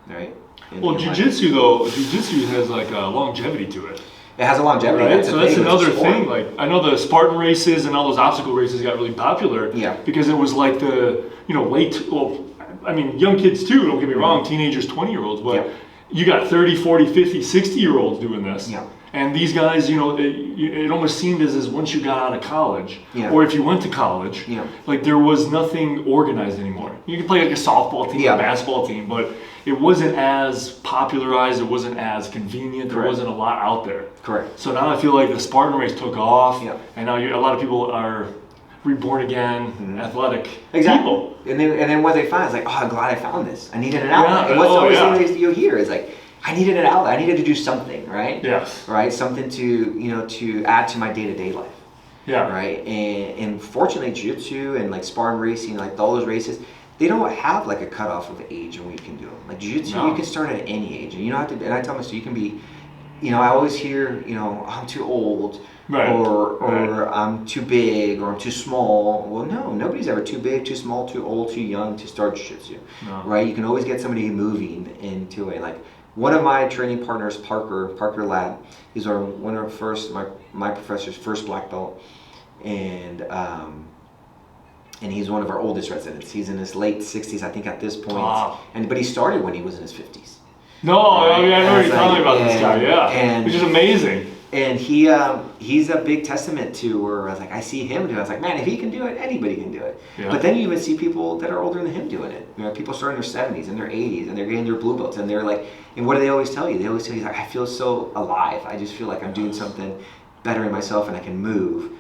right? Well, jiu-jitsu has like a longevity to it. It has a longevity. Right? So that's another thing. Like, I know the Spartan races and all those obstacle races got really popular. Yeah. Because it was like the, young kids too, don't get me wrong, teenagers, 20-year-olds, but you got 30, 40, 50, 60-year-olds doing this. Yeah. And these guys, it almost seemed as once you got out of college, or if you went to college, like there was nothing organized anymore. You could play like a softball team, a basketball team, but it wasn't as popularized, it wasn't as convenient, there wasn't a lot out there. Correct. So now I feel like the Spartan race took off, and now a lot of people are reborn again, athletic people. And then what they find is like, oh, I'm glad I found this. I needed an outlet. And what's always something you hear is like, I needed an outlet. I needed to do something, right? Yes. Right? Something to add to my day-to-day life. Yeah. Right? And fortunately, jiu-jitsu and like Spartan racing, like all those races, they don't have like a cutoff of age and when you can do them. Like jiu-jitsu, you can start at any age. And you don't have to, and I tell myself, you can be, I always hear, I'm too old. Right. Or I'm too big, or I'm too small. Well, no, nobody's ever too big, too small, too old, too young to start jiu-jitsu. No. Right? You can always get somebody moving into it. Like one of my training partners, Parker Ladd, he's one of my professor's first black belt, and he's one of our oldest residents. He's in his late 60s, I think, at this point. Wow. But he started when he was in his 50s. No, right? I know you're telling me about this guy, which is amazing. And he's a big testament to where I was like, I see him do it. I was like, man, if he can do it, anybody can do it. Yeah. But then you even see people that are older than him doing it. People starting in their 70s and their 80s, and they're getting their blue belts, and they're like, and what do they always tell you? They always tell you, like, I feel so alive. I just feel like I'm doing something better in myself, and I can move.